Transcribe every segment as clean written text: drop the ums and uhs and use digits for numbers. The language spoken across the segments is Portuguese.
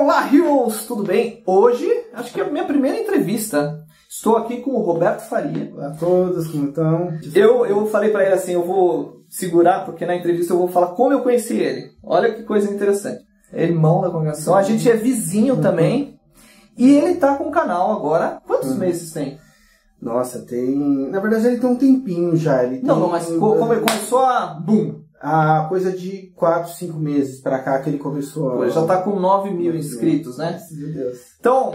Olá, Heroes! Tudo bem? Hoje, acho que é a minha primeira entrevista. Estou aqui com o Roberto Faria. Olá a todos, como estão? Eu falei pra ele assim, eu vou segurar, porque na entrevista eu vou falar como eu conheci ele. Olha que coisa interessante. É irmão da congregação, a gente é vizinho também. E ele tá com um canal agora. Quantos meses tem? Nossa, tem... Na verdade ele tem um tempinho já. Ele tem... Não, mas como ele começou a... Boom! A coisa de 4, 5 meses pra cá que ele começou. Pô, já tá com 9 mil inscritos, né? Meu Deus. Então,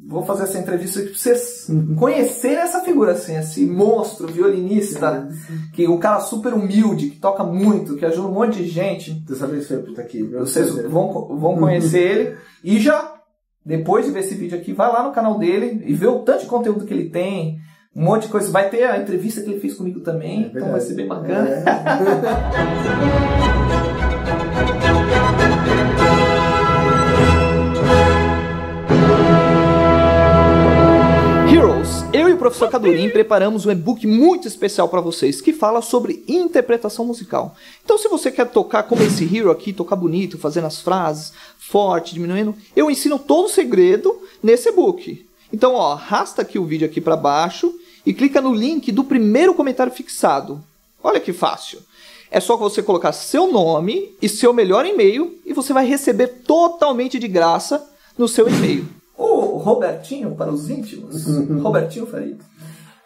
vou fazer essa entrevista aqui pra vocês conhecerem essa figura, assim, esse monstro violinista, que o cara super humilde, que toca muito, que ajuda um monte de gente. Deus abençoe por estar aqui. Vocês vão conhecer ele e já, depois de ver esse vídeo aqui, vai lá no canal dele e vê o tanto de conteúdo que ele tem. Um monte de coisa. Vai ter a entrevista que ele fez comigo também, então vai ser bem bacana. Heroes, eu e o professor Cadurim preparamos um e-book muito especial para vocês, que fala sobre interpretação musical. Então se você quer tocar como esse hero aqui, tocar bonito, fazendo as frases, forte, diminuindo, eu ensino todo o segredo nesse e-book. Então, ó, arrasta aqui o vídeo aqui para baixo e clica no link do primeiro comentário fixado. Olha que fácil. É só você colocar seu nome e seu melhor e-mail e você vai receber totalmente de graça no seu e-mail. O Robertinho, para os íntimos, Robertinho Faria,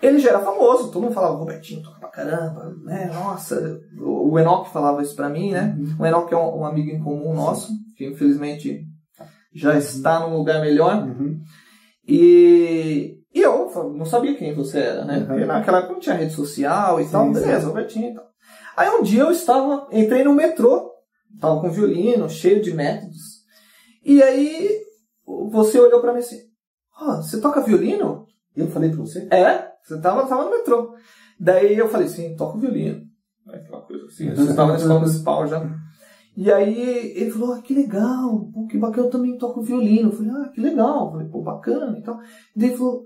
ele já era famoso, todo mundo falava, Robertinho toca pra caramba, né? Nossa, o Enoch falava isso pra mim, né? O Enoch é um amigo em comum nosso, que infelizmente já está num lugar melhor. E eu não sabia quem você era, né? Porque naquela época não tinha rede social e tal, beleza, Robertinho e tal. Aí um dia eu entrei no metrô, tava com violino, cheio de métodos, e aí você olhou pra mim assim, você toca violino? Eu falei pra você? Você tava no metrô. Daí eu falei, sim, toco violino. Aquela coisa assim, eu estava na escola municipal já. E aí ele falou, que legal, pô, que bacana, eu também toco violino. Eu falei, que legal. Eu falei, pô, bacana e tal. E daí ele falou,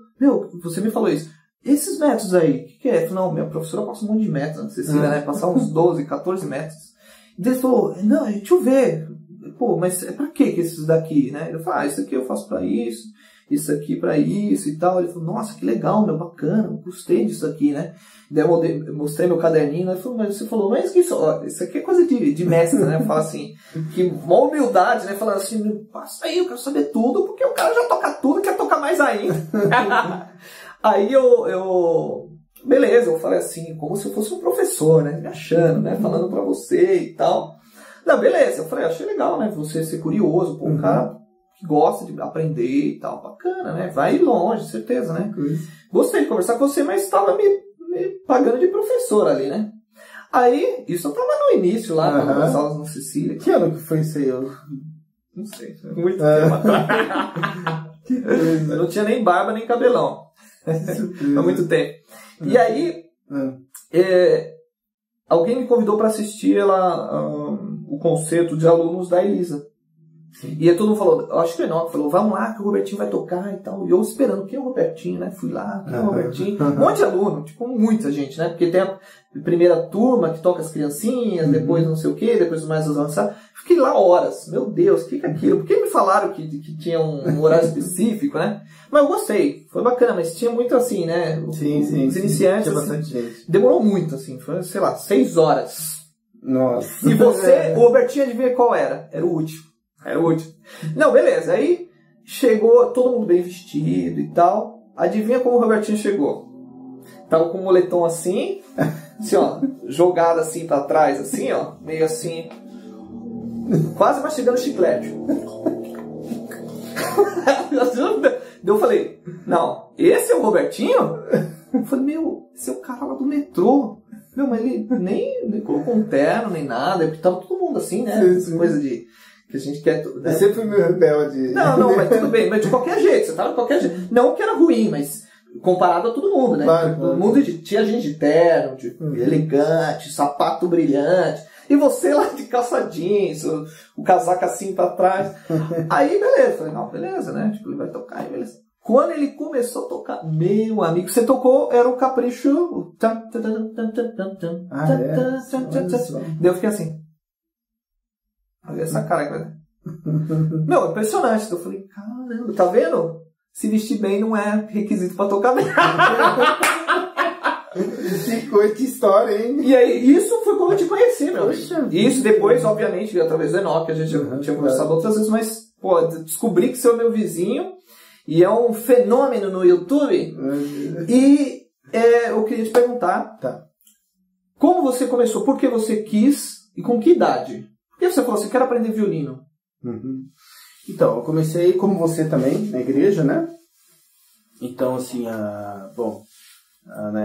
você me falou isso. Esses métodos aí, o que é? Eu falei, não, minha professora passa um monte de métodos, Cecília, né? Passar uns 12, 14 métodos. E daí ele falou, não, deixa eu ver. Pô, mas é pra que esses daqui, né? Eu falei, isso aqui eu faço pra isso aqui pra isso e tal. Ele falou, nossa, que legal, meu, bacana, eu gostei disso aqui, né? Daí eu mostrei meu caderninho, ele falou, mas você falou, mas isso aqui é coisa de mestre, né? Fala assim, que uma humildade, né? Falando assim, passa aí, eu quero saber tudo, porque o cara já toca tudo, quer tocar mais ainda. Aí beleza, eu falei assim, como se eu fosse um professor, né? Me achando, né? Falando pra você e tal. Não, beleza, eu falei, achei legal, né? Você ser curioso, pô, um cara que gosta de aprender e tal, bacana, né? Vai longe, certeza, né? Gostei de conversar com você, mas estava me pagando de professor ali, né? Aí, isso eu tava no início lá, nas aulas no Cecília. Que ano que foi isso aí? Eu não sei, muito tempo atrás. Eu não tinha nem barba, nem cabelão. Há muito tempo. E aí, alguém me convidou para assistir o concerto de alunos da Elisa. E aí todo mundo falou, eu acho que o Enoch falou, vamos lá que o Robertinho vai tocar e tal. E eu esperando, quem é o Robertinho, né? Fui lá, quem é o Robertinho? Um monte de aluno, tipo, muita gente, né? Porque tem a primeira turma que toca as criancinhas, depois não sei o quê, depois mais avançados. Fiquei lá horas, meu Deus, o que é aquilo? Por que me falaram que tinha um horário específico, né? Mas eu gostei, foi bacana, mas tinha muito assim, né? Os iniciantes, tinha bastante gente. Demorou muito, assim, foi, sei lá, 6 horas. Nossa. E o Robertinho, adivinha qual era? Era o último. Não, beleza. Aí chegou todo mundo bem vestido e tal. Adivinha como o Robertinho chegou? Tava com um moletom assim, ó, jogado assim pra trás, assim, ó, meio assim, quase mastigando chiclete. Eu falei, não, esse é o Robertinho? Eu falei, esse é o cara lá do metrô. Mas ele nem colocou um terno, nem nada, porque tava todo mundo assim, né? Essa coisa de... que a gente quer... Né? Eu sempre fui meio rebelde. Não, mas tudo bem. Mas de qualquer jeito, você tava de qualquer jeito. Não que era ruim, mas comparado a todo mundo, né? Claro, todo mundo tinha gente de terno, elegante, sapato brilhante. E você lá de calça jeans, o casaco assim pra trás. Aí, beleza. Falei, não, beleza, né? Tipo, ele vai tocar, aí beleza. Quando ele começou a tocar, meu amigo, você tocou, era o Capricho. Daí eu fiquei assim. Olha essa cara, Meu, impressionante. Então eu falei, caramba, tá vendo? Se vestir bem não é requisito pra tocar bem. Que coisa, que história, hein? E aí, isso foi como eu te conheci, meu. Poxa, isso depois, obviamente, através do Enoch, a gente tinha conversado outras vezes, mas, pô, descobri que você é meu vizinho e é um fenômeno no YouTube. E eu queria te perguntar, como você começou? Por que você quis e com que idade? Por que você falou assim, quero aprender violino? Então, eu comecei, como você também, na igreja, né? Então, assim, na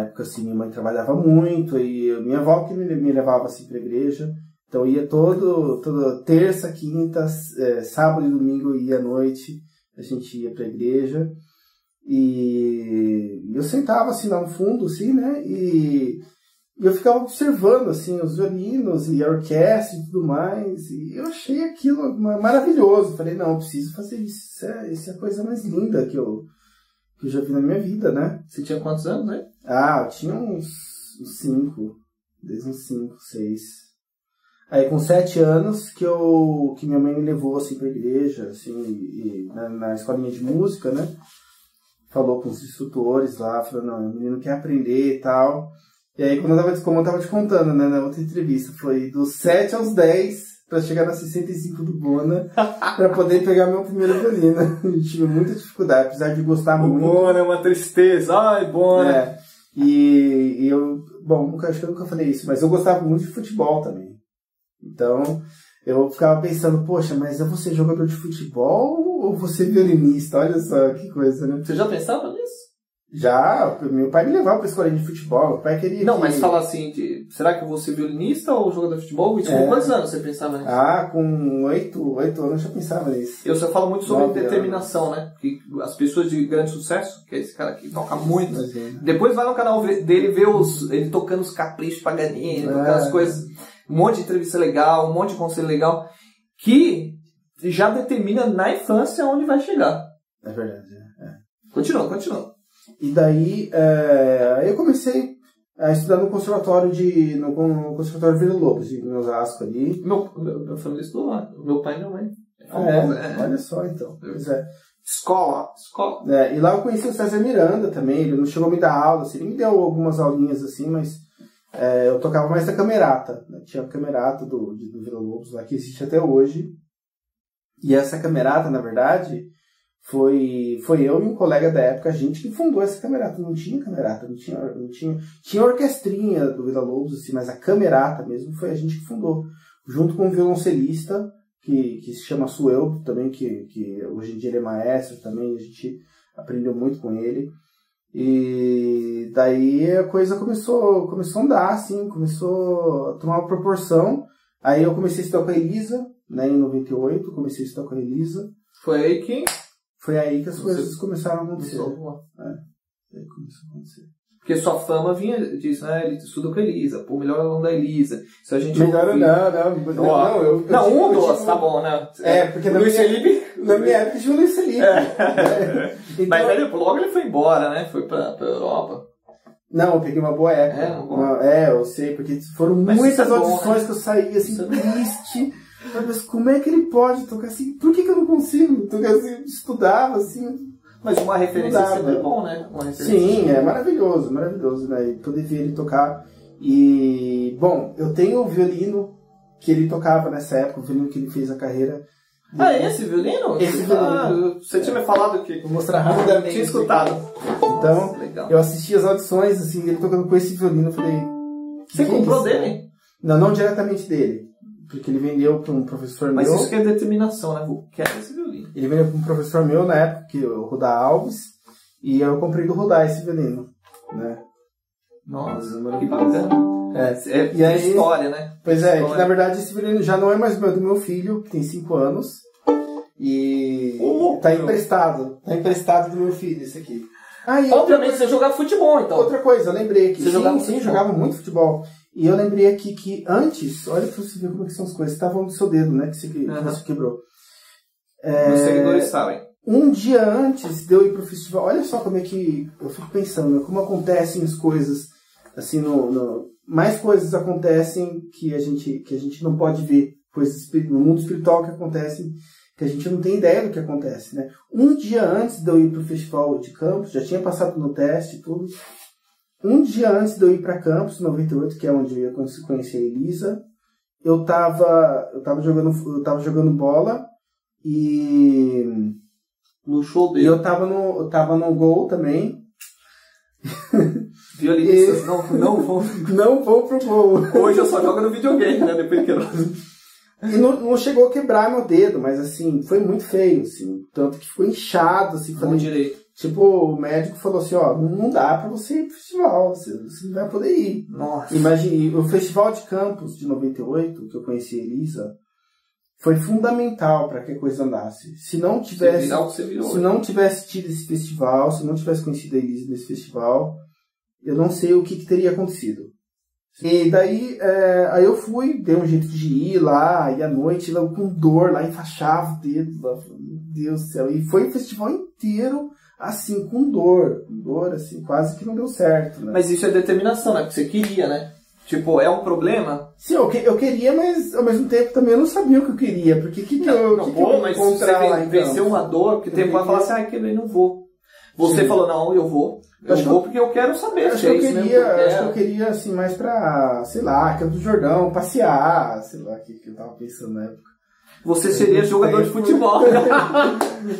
época, assim, minha mãe trabalhava muito e minha avó que me levava, assim, pra igreja. Então, ia toda terça, quinta, sábado e domingo, ia à noite, a gente ia pra igreja. E eu sentava, assim, lá no fundo, assim, né? E eu ficava observando, assim, os violinos e a orquestra e tudo mais. E eu achei aquilo maravilhoso. Falei, não, eu preciso fazer isso. Isso é a coisa mais linda que eu já vi na minha vida, né? Você tinha quantos anos, né? Eu tinha uns 5, desde uns 5, 6. Aí com 7 anos que minha mãe me levou, assim, pra igreja, assim, na escolinha de música, né? Falou com os instrutores lá, falou, não, o menino quer aprender e tal. E aí, como eu tava te contando, né, na outra entrevista, foi dos 7 aos 10 para chegar na 65 do Bona para poder pegar meu primeiro violino. Eu tive muita dificuldade, apesar de gostar muito. Bona é uma tristeza, ai, Bona. E eu, acho que eu nunca falei isso, mas eu gostava muito de futebol também. Então, eu ficava pensando, poxa, mas eu vou ser jogador de futebol ou vou ser violinista? Olha só que coisa, né? Você já pensava nisso? Já, meu pai me levava pra escolinha de futebol, meu pai queria... Não, mas fala assim, será que eu vou ser violinista ou jogador de futebol? E com quantos anos você pensava nisso? Com 8 anos eu já pensava nisso. Eu só falo muito sobre determinação, né? Que as pessoas de grande sucesso, que é esse cara que toca muito, depois vai no canal dele ver ele tocando os caprichos Paganini, tocando as coisas, um monte de entrevista legal, um monte de conselho legal, que já determina na infância onde vai chegar. É verdade, Continua. E daí, eu comecei a estudar no conservatório no conservatório Vila Lobos, em Osasco ali. Meu família estudou lá, meu pai e minha mãe. Olha só, então. Pois é. Escola. E lá eu conheci o César Miranda também, ele não chegou a me dar aula, assim, ele me deu algumas aulinhas assim, mas eu tocava mais na camerata, né? Tinha a camerata do Vila Lobos lá, que existe até hoje. E essa camerata, na verdade... Foi eu e um colega da época, a gente que fundou essa camerata. Não tinha camerata, não tinha orquestrinha do Vila Lobos, assim, mas a camerata mesmo foi a gente que fundou. Junto com um violoncelista, que se chama Sueldo também, que hoje em dia ele é maestro também, a gente aprendeu muito com ele. E daí a coisa começou a andar, assim, começou a tomar uma proporção. Aí eu comecei a estudar com a Elisa, né, em 98, comecei a estudar com a Elisa. Foi aí que as coisas começaram a acontecer. Aí começou a acontecer. Porque sua fama vinha disso, né? Ele estuda com a Elisa, pô, melhor aluno da Elisa. Isso a gente melhor não, tá bom, né? Porque Luiz Felipe... Na minha época tinha o Luiz Felipe. Então, mas aí, logo ele foi embora, né? Foi pra Europa. Não, eu peguei uma boa época. Eu sei, porque foram muitas audições que eu saí assim, triste. Mas como é que ele pode tocar assim? Por que eu não consigo tocar assim? Estudava assim. Mas uma referência sempre é bom, né? Sim, é maravilhoso, né? E poder ver ele tocar. E, bom, eu tenho o violino que ele tocava nessa época, o violino que ele fez a carreira. Esse violino? Esse violino. Você tinha me falado que... Vou mostrar rapidamente. Tinha escutado. Então, eu assisti as audições, assim, ele tocando com esse violino, eu falei... Você comprou dele? Não diretamente dele. Porque ele vendeu para um professor meu. Mas isso que é determinação, né? Eu quero esse violino. Ele vendeu para um professor meu na época, o Rudá Alves, e eu comprei do Rudá esse violino, né? Nossa, que bacana. E aí, história, né? Pois é, que na verdade esse violino já não é mais do meu filho, que tem 5 anos, e tá emprestado do meu filho esse aqui. Obviamente você jogava futebol, então. Outra coisa, eu lembrei aqui. Sim, jogava muito futebol. E eu lembrei aqui que antes, olha pra você ver como é que são as coisas, estavam no seu dedo, né, que você quebrou. Os seguidores sabem. Um dia antes de eu ir pro festival, olha só como é que eu fico pensando, como acontecem as coisas, assim, mais coisas acontecem que a gente não pode ver coisas no mundo espiritual que acontecem, que a gente não tem ideia do que acontece, né? Um dia antes de eu ir pro festival de Campos, já tinha passado no teste e tudo. Um dia antes de eu ir para Campos, 98, que é onde eu ia conhecer a Elisa, eu tava jogando bola e no show dele. E eu tava no gol também. Violinistas não vão pro gol. Hoje eu só jogo no videogame, né? Depois que E não chegou a quebrar meu dedo, mas assim, foi muito feio, assim. Tanto que ficou inchado, assim. Falei, direito. Tipo, o médico falou assim, ó, não dá pra você ir pro festival, você não vai poder ir. Nossa. Imagine, o Festival de Campos de 98, que eu conheci a Elisa, foi fundamental para que a coisa andasse. Se não tivesse tido esse festival, se não tivesse conhecido a Elisa nesse festival, eu não sei o que teria acontecido. E daí, aí eu fui, dei um jeito de ir lá, e à noite, lá, com dor, lá enfaixava o dedo, lá, meu Deus do céu. E foi o festival inteiro, assim, com dor, assim, quase que não deu certo, né? Mas isso é determinação, né? Porque você queria, né? Tipo, é um problema? Sim, eu queria, mas ao mesmo tempo também eu não sabia o que eu queria. Porque mas você venceu uma dor, porque tem uma falar assim, quebrei, não vou. Você falou, não, eu vou. Eu vou porque eu quero saber. Acho que eu queria, assim, mais pra, sei lá, Campos do Jordão, passear, sei lá, o que eu tava pensando na época. Você seria jogador de futebol.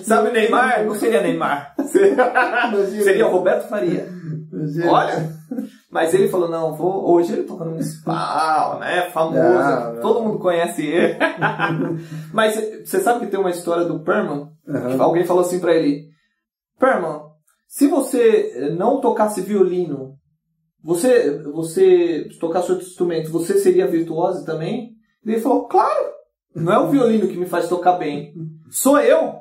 Sabe Neymar? Não seria Neymar. Seria o Roberto Faria. Olha... Mas ele falou, não, vou... Hoje ele toca no municipal, né? Famoso. Todo mundo conhece ele. Mas você sabe que tem uma história do Perman? Uhum. Alguém falou assim pra ele, Perman, se você não tocasse violino, você tocasse outro instrumento, você seria virtuoso também? E ele falou, claro! Não é o violino que me faz tocar bem. Sou eu!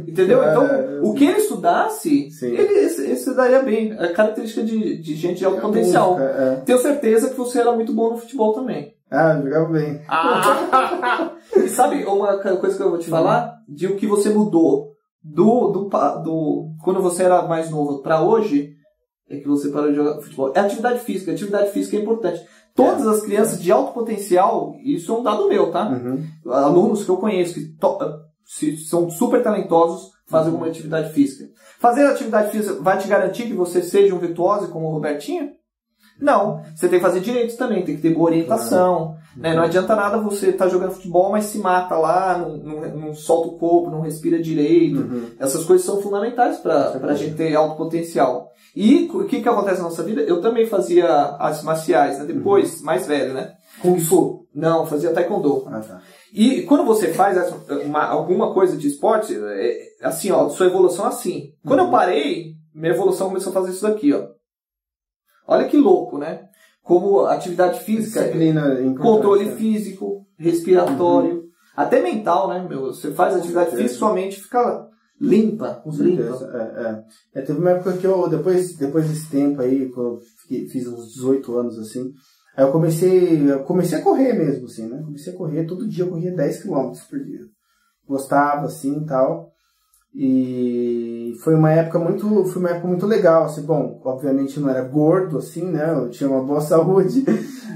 Entendeu? Então, o que ele estudasse, ele se daria bem. É característica de gente de alto potencial. Tenho certeza que você era muito bom no futebol também. Jogava bem. E sabe uma coisa que eu vou te falar? De o que você mudou do quando você era mais novo para hoje, é que você parou de jogar futebol. É atividade física. Atividade física é importante. Todas as crianças de alto potencial, isso é um dado meu, tá? Uhum. Alunos que eu conheço que são super talentosos, fazem alguma atividade física. Fazer atividade física vai te garantir que você seja um virtuoso como o Robertinho? Não. Você tem que fazer direito também, tem que ter boa orientação. Né? Não adianta nada você estar jogando futebol, mas se mata lá, não solta o corpo, não respira direito. Uhum. Essas coisas são fundamentais para a gente ter alto potencial. E o que acontece na nossa vida? Eu também fazia artes marciais, né? Depois, mais velho, né? Kung Fu. Não, fazia Taekwondo. Tá. E quando você faz alguma coisa de esporte, assim, ó, sua evolução é assim. Quando eu parei, minha evolução começou a fazer isso daqui, ó. Olha que louco, né? Como atividade física, controle físico, respiratório, até mental, né, meu? Você faz atividade física, sua mente fica limpa. Com certeza. Teve uma época que eu, depois desse tempo aí, quando eu fiz uns 18 anos, assim, aí eu comecei a correr mesmo, assim, né? Comecei a correr, todo dia eu corria 10 km por dia. Gostava, assim, e tal. E foi uma época muito legal, assim, bom, obviamente eu não era gordo, assim, né, eu tinha uma boa saúde,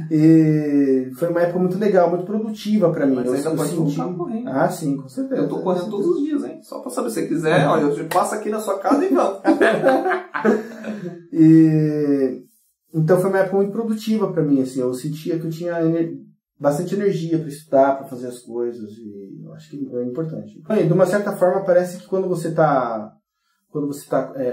e foi uma época muito legal, muito produtiva pra mim. Mas ainda pode voltar correndo. Sim, com certeza. Eu tô correndo todos os dias, hein, só pra saber, se você quiser, olha, eu passo aqui na sua casa e vamos. Então foi uma época muito produtiva pra mim, assim, eu sentia que eu tinha bastante energia para estudar, para fazer as coisas, e eu acho que é importante. E, de uma certa forma, parece que quando você está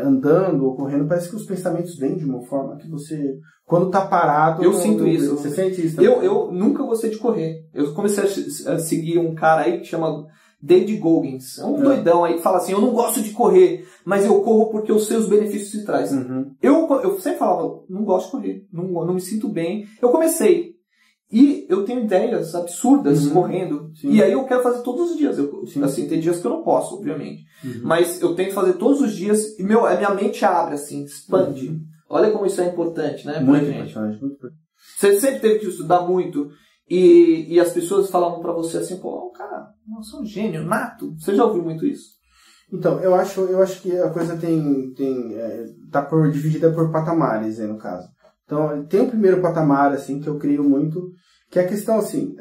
andando ou correndo, parece que os pensamentos vêm de uma forma que você, quando está parado... Eu sinto isso. Você sente isso também? Eu nunca gostei de correr. Eu comecei a seguir um cara aí que chama David Goggins. É um doidão aí que fala assim, eu não gosto de correr, mas eu corro porque eu sei os benefícios que traz. Uhum. Eu sempre falava, não gosto de correr, não me sinto bem. Eu comecei. E eu tenho ideias absurdas correndo. Sim. E aí eu quero fazer todos os dias. Assim, tem dias que eu não posso, obviamente. Uhum. Mas eu tento fazer todos os dias e a minha mente abre, assim, expande. Uhum. Olha como isso é importante, né? Muito importante. Você sempre teve que estudar muito e as pessoas falavam pra você assim, pô, cara, você é um gênio, nato. Você já ouviu muito isso? Então, eu acho que a coisa tá dividida por patamares aí, no caso. Então, tem o primeiro patamar, assim, que eu creio muito, que é a questão, assim,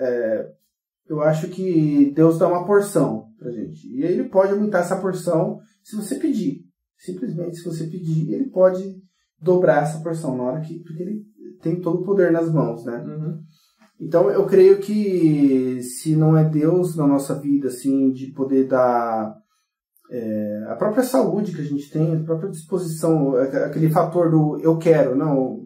eu acho que Deus dá uma porção pra gente. E ele pode aumentar essa porção se você pedir. Simplesmente, se você pedir, ele pode dobrar essa porção na hora que... Porque ele tem todo o poder nas mãos, né? Uhum. Então, eu creio que se não é Deus na nossa vida, assim, de poder dar a própria saúde que a gente tem, a própria disposição, aquele fator do eu quero, não...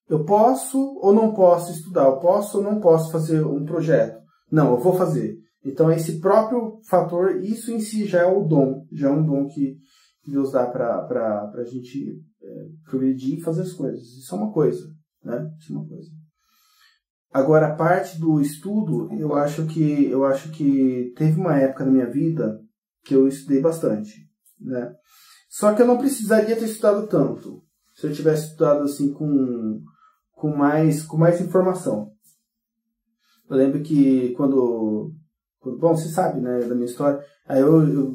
Eu posso ou não posso estudar, eu posso ou não posso fazer um projeto. Não, eu vou fazer. Então, esse próprio fator, isso em si já é o dom, já é um dom que Deus dá para a gente progredir e fazer as coisas. Isso é uma coisa, né? Isso é uma coisa. Agora, a parte do estudo, eu acho que teve uma época na minha vida que eu estudei bastante, né? Só que eu não precisaria ter estudado tanto se eu tivesse estudado assim com mais informação. Eu lembro que quando bom, você sabe, né, da minha história. Aí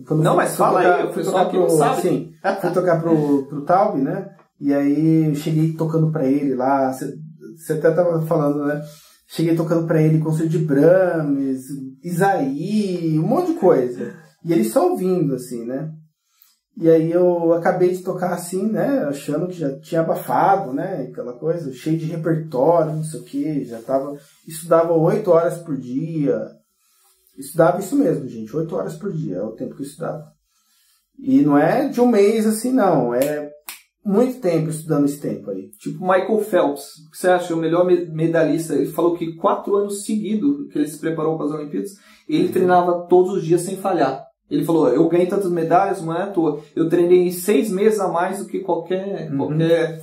quando não, mas fala aí, eu fui tocar pro, sabe? Sim, fui tocar pro Taub, né? E aí eu cheguei tocando pra ele lá, você até tava falando, né? Cheguei tocando pra ele concerto de Brahms, Isaí, um monte de coisa. E ele só ouvindo, assim, né? E aí eu acabei de tocar assim, né? Achando que já tinha abafado, né? Aquela coisa, cheio de repertório, não sei o que. Estudava 8 horas por dia. Estudava isso mesmo, gente. 8 horas por dia é o tempo que eu estudava. E não é de um mês assim, não. É muito tempo estudando esse tempo aí. Tipo Michael Phelps, o que você acha? O melhor medalhista. Ele falou que 4 anos seguidos que ele se preparou para as Olimpíadas, ele treinava todos os dias sem falhar. Ele falou, eu ganhei tantas medalhas, não é à toa. Eu treinei 6 meses a mais do que qualquer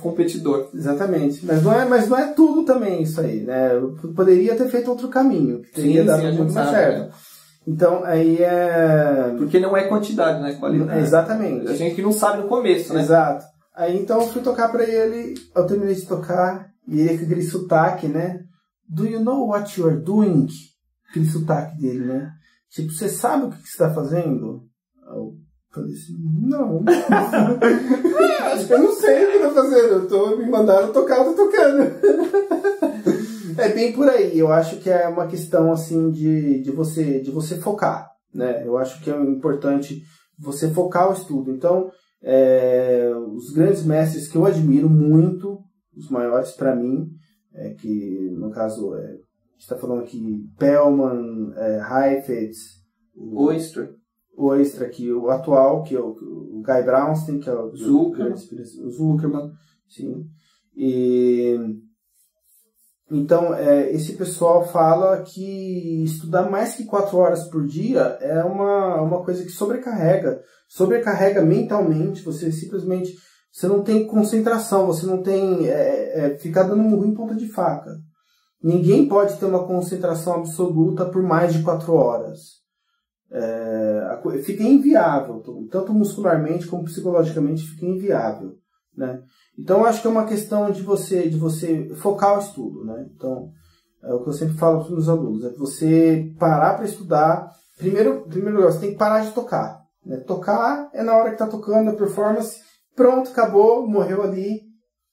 competidor. Exatamente. Mas não é tudo também isso aí, né? Eu poderia ter feito outro caminho, que teria dado muito mais certo. Então, aí é... Porque não é quantidade, né? Qualidade. Exatamente. A gente que não sabe no começo, né? Exato. Aí, então, eu fui tocar pra ele, eu terminei de tocar, e ele com aquele sotaque, né? Do you know what you are doing? Aquele sotaque dele, né? Tipo, você sabe o que você está fazendo? Eu falei assim, não. Acho que eu não sei o que eu estou fazendo. Me mandaram tocar, eu tô tocando. É bem por aí. Eu acho que é uma questão assim de você focar, né? Eu acho que é importante você focar o estudo. Então, os grandes mestres que eu admiro muito, os maiores para mim, que no caso... está falando aqui Pellman, Heifetz, Oistra aqui, o atual, que é o Guy Brownstein, que é o Zuckerman, sim. Então, esse pessoal fala que estudar mais que 4 horas por dia é uma coisa que sobrecarrega mentalmente, você simplesmente, você não tem concentração, você não tem, ficar dando murro em ponta de faca. Ninguém pode ter uma concentração absoluta por mais de 4 horas. Fica inviável, tanto muscularmente como psicologicamente fica inviável, né? Então, eu acho que é uma questão de você focar o estudo, né? Então, é o que eu sempre falo para os meus alunos, é você parar para estudar. Primeiro lugar, você tem que parar de tocar, né? Tocar é na hora que está tocando a performance, pronto, acabou, morreu ali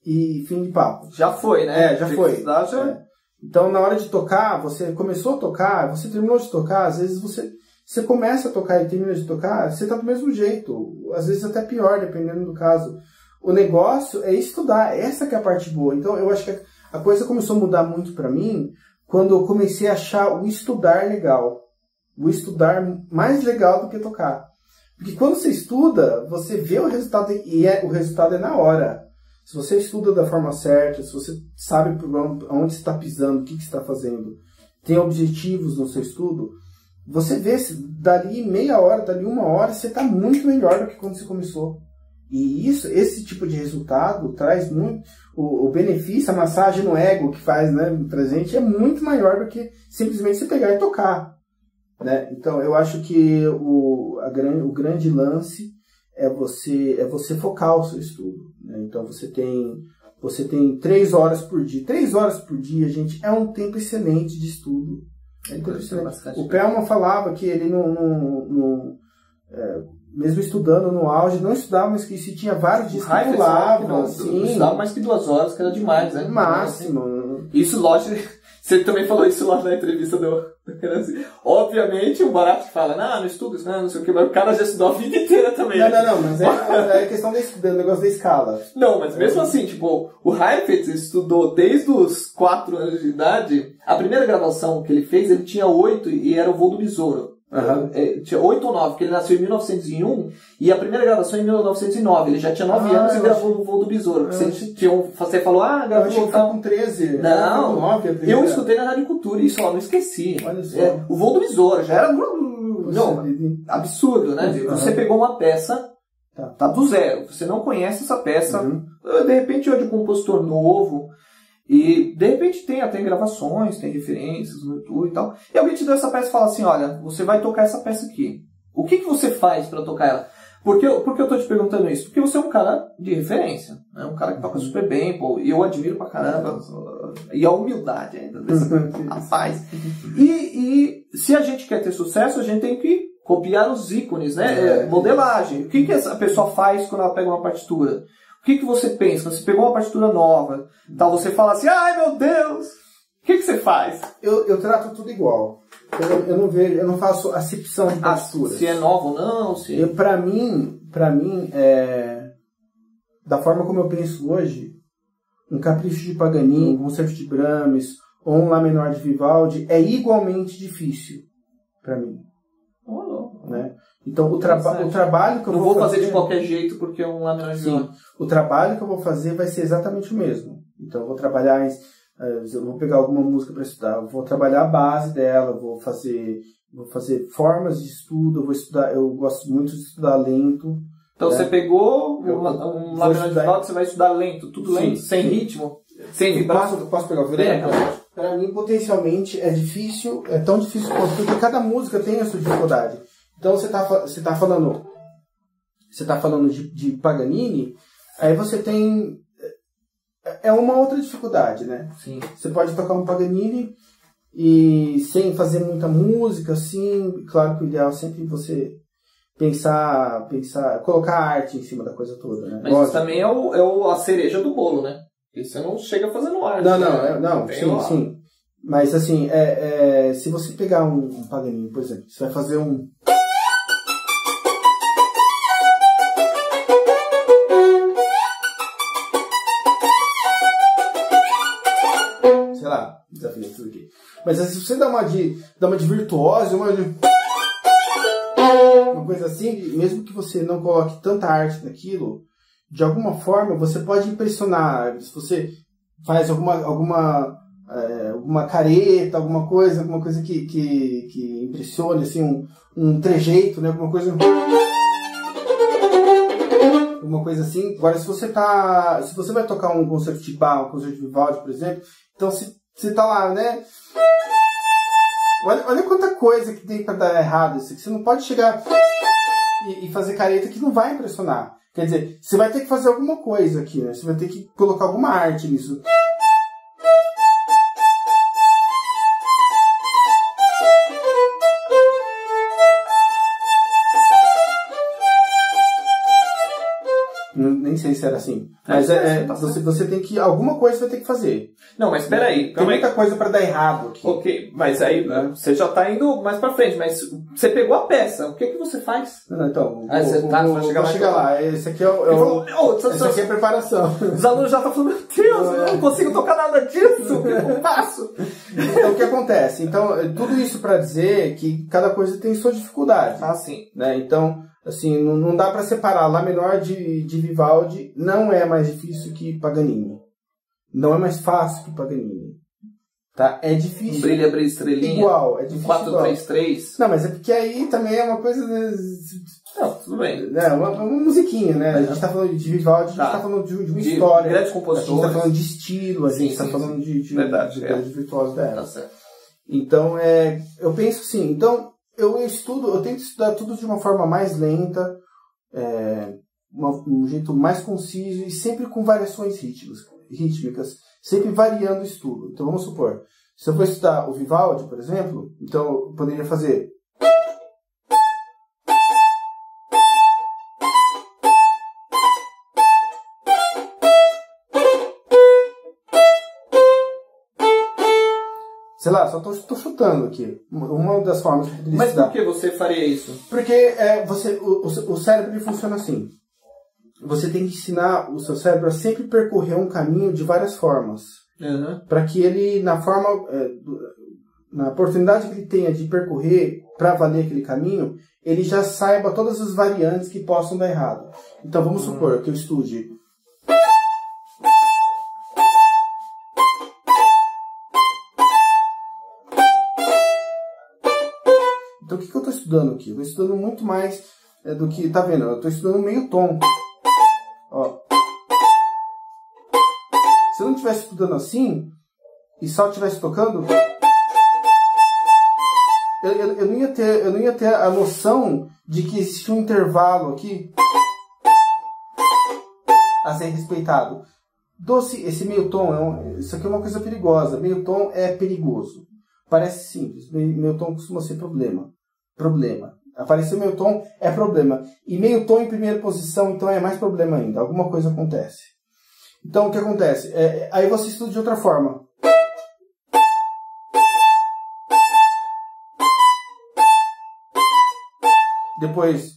e fim de papo. Já foi, né? Já foi. Então, na hora de tocar, você começou a tocar, você terminou de tocar, às vezes você começa a tocar e termina de tocar, você está do mesmo jeito, às vezes até pior, dependendo do caso. O negócio é estudar, essa que é a parte boa. Então, eu acho que a coisa começou a mudar muito para mim quando eu comecei a achar o estudar legal. O estudar mais legal do que tocar. Porque quando você estuda, você vê o resultado e o resultado é na hora. Se você estuda da forma certa, se você sabe onde você está pisando, o que você está fazendo, tem objetivos no seu estudo, você vê se dali meia hora, dali 1 hora, você está muito melhor do que quando você começou. E esse tipo de resultado traz muito... O benefício, a massagem no ego que faz, né, pra gente é muito maior do que simplesmente você pegar e tocar, né? Então, eu acho que o grande lance é você focar o seu estudo, né? Então, você tem 3 horas por dia. 3 horas por dia, gente, é um tempo excelente de estudo. É excelente. O Pellman falava que ele mesmo estudando no auge, não estudava, mas que se tinha vários dias que pulava. Não estudava mais que 2 horas, que era demais, né? Máximo. Isso, lógico, você também falou isso lá na entrevista Obviamente o Barat fala, não estudo isso, não sei o que, mas o cara já estudou a vida inteira também. Não, mas é questão do negócio da escala. Não, mas mesmo assim, tipo, o Heifetz estudou desde os 4 anos de idade. A primeira gravação que ele fez, ele tinha 8 e era o voo do Besouro. Tinha 8 ou 9, porque ele nasceu em 1901 e a primeira gravação em 1909. Ele já tinha 9 anos e gravou o voo do Besouro. Você falou, gravou o voo com 13. Não, 9, eu escutei na Rádio Cultura e não esqueci. Olha só. O voo do Besouro já era absurdo, né? Você pegou uma peça, tá do zero, você não conhece essa peça, de repente é de um compositor novo. E, de repente, tem até gravações, tem referências no YouTube e tal. E alguém te deu essa peça e fala assim, olha, você vai tocar essa peça aqui. O que você faz pra tocar ela? Por que eu tô te perguntando isso? Porque você é um cara de referência. É um cara que toca super bem, pô. E eu admiro pra caramba. E a humildade ainda desse rapaz. E se a gente quer ter sucesso, a gente tem que copiar os ícones, né? Modelagem. O que essa pessoa faz quando ela pega uma partitura? O que você pensa? Você pegou uma partitura nova, tal, você fala assim, ai meu Deus, o que você faz? Eu trato tudo igual. Eu não faço acepção de partituras. Se é nova ou não, se... Pra mim, da forma como eu penso hoje, um capricho de Paganini, um concerto de Brahms, ou um Lá menor de Vivaldi, é igualmente difícil pra mim. Né? Então o trabalho que eu vou fazer de qualquer jeito porque é um Lá menor de Vivaldi. O trabalho que eu vou fazer vai ser exatamente o mesmo. Então eu vou trabalhar, eu vou pegar alguma música para estudar, eu vou trabalhar a base dela, vou fazer formas de estudo, eu gosto muito de estudar lento. Então você pegou um Lá menor de Vivaldi, você vai estudar lento, tudo lento, sem ritmo, sem vibrar. Posso pegar o violino? Para mim, potencialmente, é difícil, é tão difícil quanto, porque cada música tem a sua dificuldade. Então você tá falando de Paganini, aí você tem uma outra dificuldade, né? Sim. Você pode tocar um Paganini e sem fazer muita música, assim, claro que o ideal é sempre você pensar, colocar arte em cima da coisa toda, né? Mas isso também é a cereja do bolo, né? E você não chega fazendo arte. Não, sim. Mas assim, se você pegar um Paganini, por exemplo, você vai fazer um... Sei lá, desafio tudo aqui. Mas se você dá uma de virtuoso, uma coisa assim, mesmo que você não coloque tanta arte naquilo, de alguma forma você pode impressionar. Se você faz alguma careta, alguma coisa que impressione, assim, um trejeito, né? Alguma coisa assim. Agora, se você vai tocar um concerto de Bach, um concerto de Vivaldi, por exemplo, então você tá lá, né? Olha quanta coisa que tem pra dar errado isso aqui. Você não pode chegar e fazer careta que não vai impressionar. Quer dizer, você vai ter que fazer alguma coisa aqui, né? Você vai ter que colocar alguma arte nisso. Nem sei se era assim. Mas você tem que... Alguma coisa você vai ter que fazer. Não, mas peraí. Tem muita coisa pra dar errado aqui. Ok, mas aí você já tá indo mais pra frente. Mas você pegou a peça. O que você faz? Não, então, vou chegar lá. Esse aqui essa aqui é a preparação. Os alunos já estão falando, meu Deus, eu não consigo tocar nada disso. O que eu faço? Então, o que acontece? Então, tudo isso pra dizer que cada coisa tem sua dificuldade. Ah, sim. Né? Então... Assim, não dá para separar. Lá menor de Vivaldi não é mais difícil que Paganini. Não é mais fácil que Paganini. Tá? É difícil. Brilha, brilha, estrelinha. Igual, é difícil 4-3-3. Não, mas é porque aí também é uma coisa... Não, tudo bem. É uma musiquinha, né? A gente tá falando de Vivaldi, a gente tá falando de uma história. Grandes compositores. A gente tá falando de estilo, a gente tá falando de virtuoso dela. Tá certo. Então, eu penso assim, então... Eu tento estudar tudo de uma forma mais lenta, um jeito mais conciso e sempre com variações rítmicas, sempre variando o estudo. Então vamos supor, se eu for estudar o Vivaldi, por exemplo, então eu poderia fazer... sei lá, só tô chutando aqui. Uma das formas que eu poderia Mas estudar. por que você faria isso? Porque o cérebro ele funciona assim. Você tem que ensinar o seu cérebro a sempre percorrer um caminho de várias formas. Para que ele, na oportunidade que ele tenha de percorrer para valer aquele caminho, ele já saiba todas as variantes que possam dar errado. Então vamos supor que eu estude. Então o que eu estou estudando aqui? Eu estou estudando muito mais do que... Tá vendo? Eu estou estudando meio tom. Ó. Se eu não estivesse estudando assim, e só estivesse tocando, eu não ia ter a noção de que existe um intervalo aqui a ser respeitado. Esse meio tom, isso aqui é uma coisa perigosa. Meio tom é perigoso. Parece simples. Meio tom costuma ser problema. Aparecer meio tom é problema. E meio tom em primeira posição, então é mais problema ainda. Alguma coisa acontece. Então o que acontece? Aí você estuda de outra forma. Depois.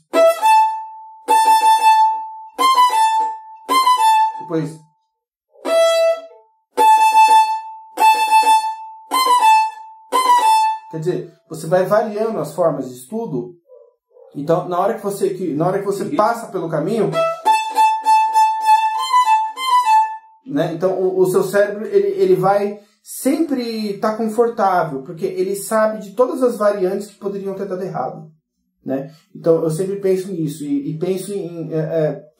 Quer dizer, você vai variando as formas de estudo. Então, na hora que você passa pelo caminho, né? Então, o seu cérebro ele vai sempre estar confortável, porque ele sabe de todas as variantes que poderiam ter dado errado, né? Então, eu sempre penso nisso e penso em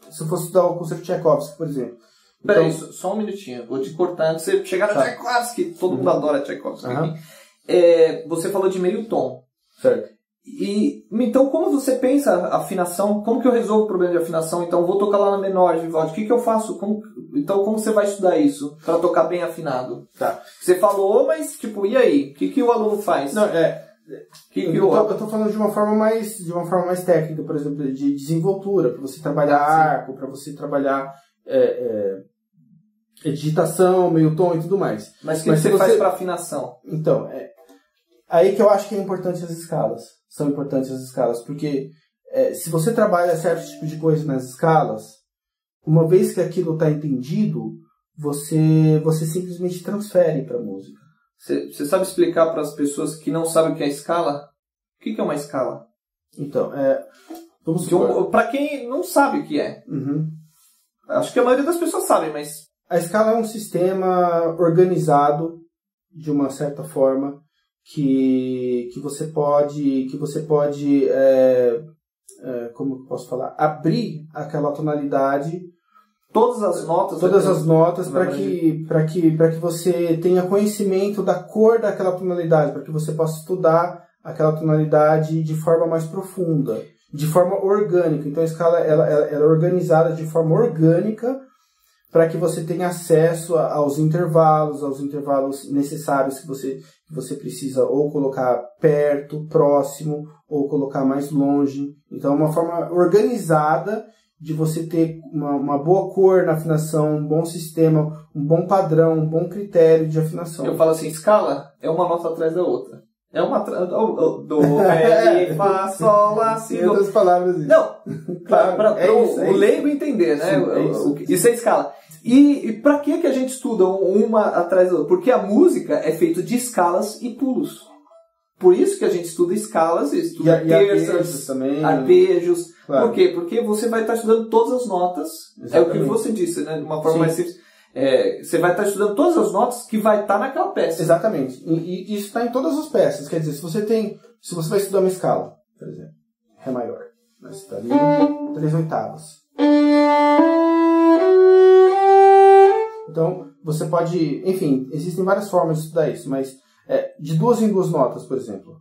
se eu fosse estudar o concerto de Tchaikovsky, por exemplo. Peraí, só um minutinho. Vou te cortar antes de você chegar no Tchaikovsky. Todo mundo adora Tchaikovsky. Você falou de meio tom. Certo. Então, como você pensa a afinação? Como que eu resolvo o problema de afinação? Então, vou tocar lá na menor, Vivaldi. O que eu faço? Então, como você vai estudar isso para tocar bem afinado? Tá. Você falou, mas, tipo, e aí? O que o aluno faz? Não, eu tô falando de uma forma mais técnica, por exemplo, de desenvoltura, para você trabalhar arco, para você trabalhar digitação, meio tom e tudo mais. Mas o que você faz para afinação? Então, aí que eu acho que é importante as escalas. São importantes as escalas, porque se você trabalha certo tipo de coisa nas escalas, uma vez que aquilo está entendido, você simplesmente transfere para a música. Você sabe explicar para as pessoas que não sabem o que é escala? O que é uma escala? Então, para quem não sabe o que é. Acho que a maioria das pessoas sabe, mas... A escala é um sistema organizado, de uma certa forma, que você pode como eu posso falar, abrir aquela tonalidade, todas as notas para que você tenha conhecimento da cor daquela tonalidade, para que você possa estudar aquela tonalidade de forma mais profunda, de forma orgânica. Então a escala ela é organizada de forma orgânica, para que você tenha acesso aos intervalos necessários que você precisa ou colocar perto, próximo, ou colocar mais longe. Então é uma forma organizada de você ter uma boa cor na afinação, um bom sistema, um bom padrão, um bom critério de afinação. Eu falo assim, escala é uma nota atrás da outra. É uma do, ré, mi, fá, sol, lá, si, do. Outras palavras. Não, para o leigo entender, né? Sim, isso é escala. E para que a gente estuda uma atrás da outra? Porque a música é feita de escalas e pulos. Por isso que a gente estuda escalas, estuda terças, também, arpejos. Claro. Por quê? Porque você vai estar estudando todas as notas. Exatamente. É o que você disse, né? De uma forma mais simples. Você vai estar estudando todas as notas que vai estar naquela peça. Exatamente. E isso está em todas as peças. Quer dizer, se você vai estudar uma escala, por exemplo, Ré maior, você está ali 3 oitavas. Então, você pode... Enfim, existem várias formas de estudar isso, mas de 2 em 2 notas, por exemplo.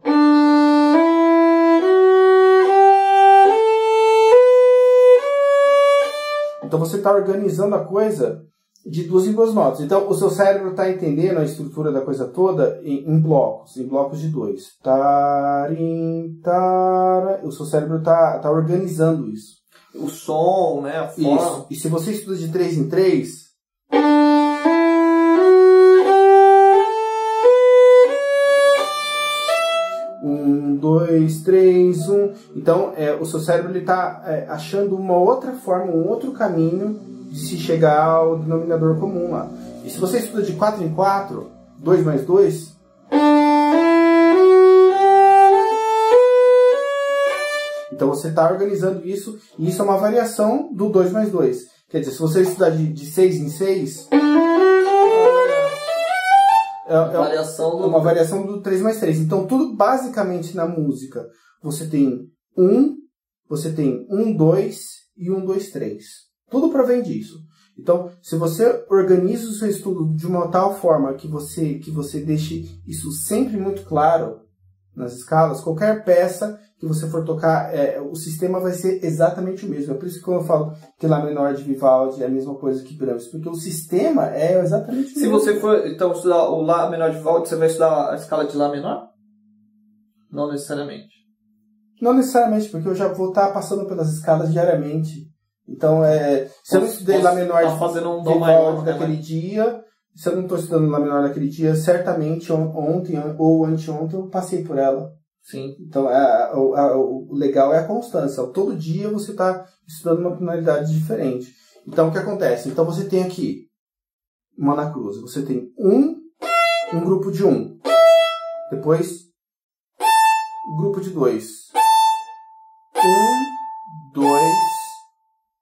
Então, você está organizando a coisa de 2 em 2 notas. Então, o seu cérebro está entendendo a estrutura da coisa toda em blocos de 2. Tarim, tara. O seu cérebro está organizando isso. O som, né? A forma. Isso. E se você estuda de 3 em 3... 2, 3, 1. Então, o seu cérebro está achando uma outra forma, um outro caminho de se chegar ao denominador comum lá. E se você estuda de 4 em 4, 2 mais 2... Então você está organizando isso, e isso é uma variação do 2 mais 2. Quer dizer, se você estudar de 6 em 6... uma variação do 3 mais 3. Então, tudo basicamente na música, você tem 1, 2 e 1, 2, 3. Tudo provém disso. Então, se você organiza o seu estudo de uma tal forma que você deixe isso sempre muito claro nas escalas, qualquer peça que você for tocar, o sistema vai ser exatamente o mesmo. É por isso que eu falo que Lá menor de Vivaldi é a mesma coisa que Brahms, porque o sistema é exatamente o mesmo. Se você for então estudar o Lá menor de Vivaldi, você vai estudar a escala de Lá menor? Não necessariamente. Não necessariamente, porque eu já vou estar passando pelas escalas diariamente. Então, se eu não estudei Lá menor de Vivaldi daquele dia, se eu não estou estudando Lá menor daquele dia, certamente ontem ou anteontem eu passei por ela. Sim. Então, o legal é a constância. Todo dia você está estudando uma tonalidade diferente. Então, o que acontece? Então, você tem aqui uma na cruz. Você tem um grupo de 1. Depois, grupo de 2. 1, 2.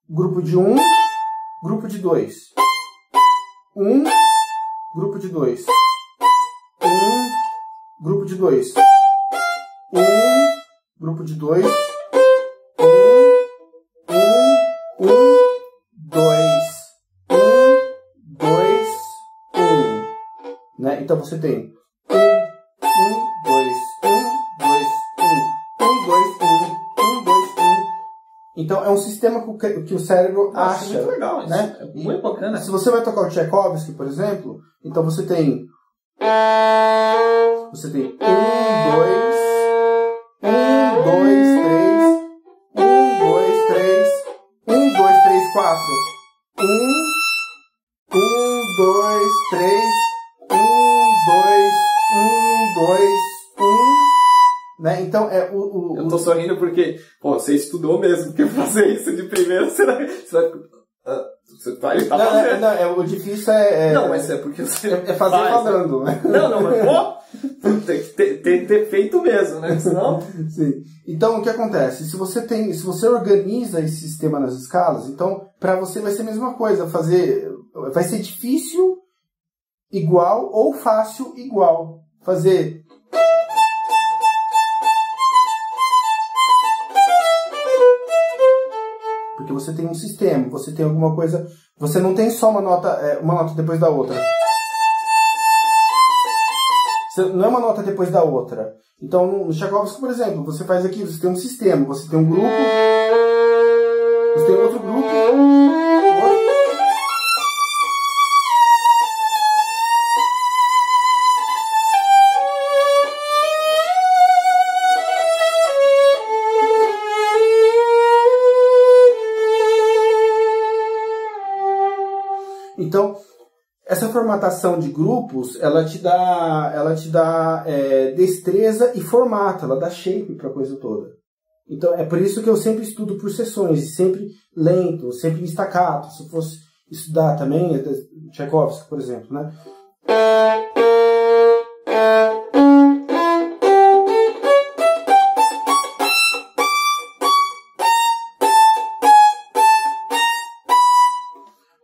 Grupo de 1, grupo de 2. 1, grupo de 2. 1, grupo de 2. 1, grupo de 2, 1, 2, 2, 1. Né? Então você tem 1, 2, 2, 1. Então é um sistema que o cérebro acha. Muito legal isso. Né? É muito bacana. Se você vai tocar o Tchaikovsky, por exemplo, então você tem 1, 2, 1, 2, 3, 1, 2, 3, 4. 1, 2, 3, 1, 2, 1. Né? Então é Eu tô sorrindo porque, você estudou mesmo, porque fazer isso de primeira você vai tá fazendo. Não, o difícil é. Não, mas é porque você. É fazer falando, né? Não, mas tem que ter feito mesmo, né? Senão. Sim. Então o que acontece? Se você organiza esse sistema nas escalas, então para você vai ser a mesma coisa. Vai ser difícil igual ou fácil igual. Fazer. Porque você tem um sistema, você tem alguma coisa. Você não tem só uma nota depois da outra. Não é uma nota depois da outra. Então, no Tchaikovsky, por exemplo, você faz aqui, você tem um sistema, você tem um grupo, você tem outro grupo, outro. Então, essa formatação de grupos, ela te dá destreza e formato, ela dá shape para a coisa toda. Então, é por isso que eu sempre estudo por sessões, sempre lento, sempre em staccato. Se eu fosse estudar também, Tchaikovsky, por exemplo, né?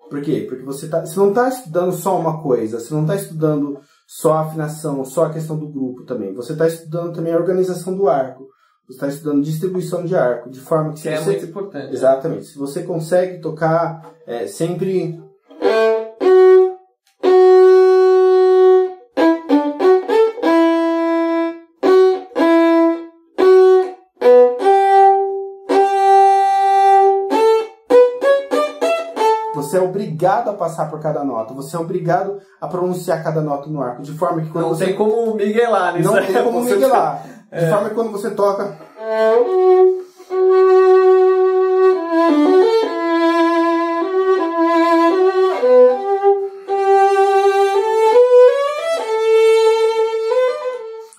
Por quê? Porque você não está estudando só uma coisa, você não está estudando só a afinação, só a questão do grupo também. Você está estudando também a organização do arco. Você está estudando distribuição de arco, de forma que... é muito importante. Exatamente. Se você consegue tocar sempre... Você é obrigado a passar por cada nota. Você é obrigado a pronunciar cada nota no arco. De forma que quando não tem como miguelar nisso. Não tem como miguelar. De forma que quando você toca...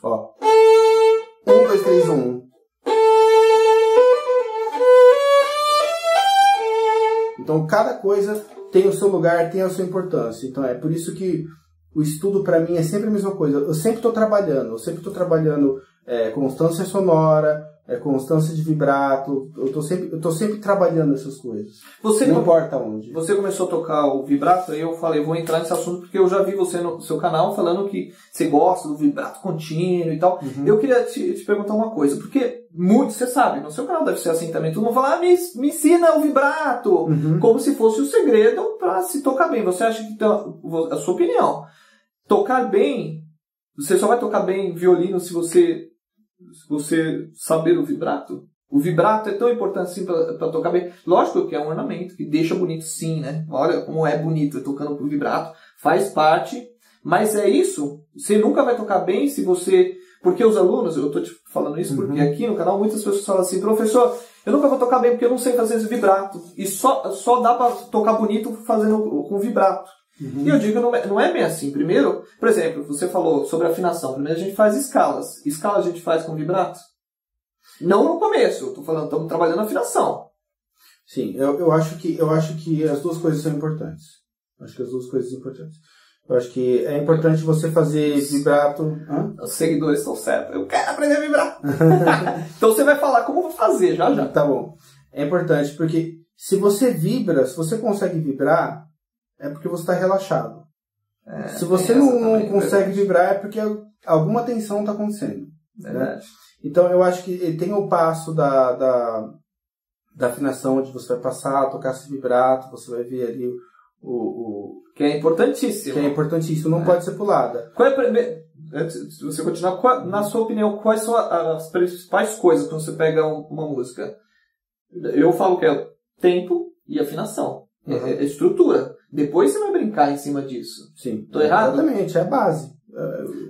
Ó. 1, 2, 3, 1. Então cada coisa tem o seu lugar, tem a sua importância. Então é por isso que o estudo para mim é sempre a mesma coisa. Eu sempre estou trabalhando constância sonora, constância de vibrato. Eu tô sempre trabalhando essas coisas. Não importa onde. Você começou a tocar o vibrato, aí eu falei, vou entrar nesse assunto porque eu já vi você no seu canal falando que você gosta do vibrato contínuo e tal. Eu queria te perguntar uma coisa, porque você sabe, no seu canal deve ser assim também, todo mundo fala, me ensina o vibrato, como se fosse o segredo para se tocar bem. Você acha que, a sua opinião, tocar bem, você só vai tocar bem violino se você saber o vibrato? O vibrato é tão importante assim para tocar bem. Lógico que é um ornamento que deixa bonito, sim, né? Olha como é bonito tocando o vibrato, faz parte, mas é isso. Você nunca vai tocar bem se você... Porque os alunos, eu estou te falando isso porque aqui no canal muitas pessoas falam assim, professor, eu nunca vou tocar bem porque eu não sei fazer esse vibrato. E só dá para tocar bonito fazendo com vibrato. E eu digo, não é bem assim. Primeiro, por exemplo, você falou sobre afinação. Primeiro a gente faz escalas. Escalas a gente faz com vibrato? Não no começo. Estou falando, estamos trabalhando afinação. Sim, eu acho que as duas coisas são importantes. Eu acho que é importante você fazer vibrato... Os seguidores estão certos. Eu quero aprender a vibrar. Então você vai falar como fazer, já. Tá bom. É importante, porque se você consegue vibrar, é porque você está relaxado. Se você não consegue vibrar, é porque alguma tensão está acontecendo. Né? Então eu acho que tem o passo da afinação, onde você vai passar a tocar esse vibrato, você vai ver ali que é importantíssimo. Não pode ser pulada. Qual é se você continuar, na sua opinião, quais são as principais coisas quando você pega uma música? Eu falo que é tempo e afinação. É estrutura. Depois você vai brincar em cima disso. Sim. Tô errado? Exatamente, é a base.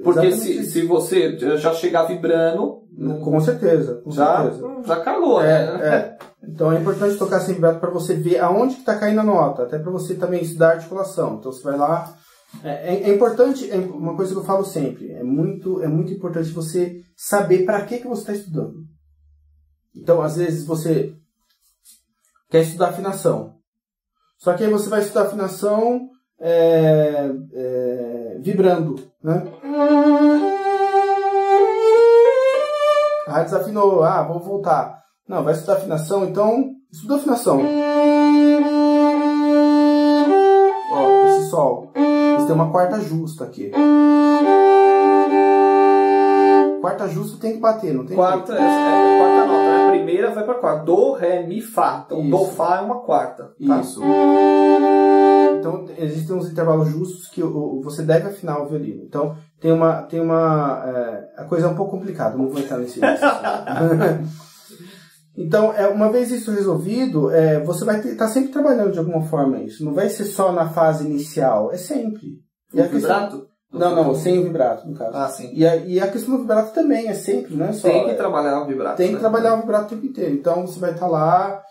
Porque se você já chegar vibrando... Com certeza. Já cagou, né? Então é importante tocar sem vibrato para você ver aonde que está caindo a nota. Até para você também estudar articulação. Então você vai lá... É importante, uma coisa que eu falo sempre, é muito importante você saber para que você está estudando. Então, às vezes, você quer estudar afinação. Só que aí você vai estudar afinação vibrando, né? Desafinou, vou voltar. Não, vai estudar afinação, então estuda afinação. Ó, esse sol. Você tem uma quarta justa aqui. Quarta justa tem que bater, não tem quarta nota, né? A primeira vai para quarta. Do, ré, mi, fá. Então, do, fá é uma quarta. Tá? Isso. Então, existem uns intervalos justos que você deve afinar o violino. Então, a coisa é um pouco complicada, não vou entrar nesse Então, uma vez isso resolvido, você vai estar sempre trabalhando de alguma forma isso. Não vai ser só na fase inicial, é sempre. O vibrato? Não, sem o vibrato, no caso. Sim. E a questão do vibrato também é sempre, não é só... Tem que trabalhar o vibrato. Tem que trabalhar o vibrato o tempo inteiro. Então, você vai estar lá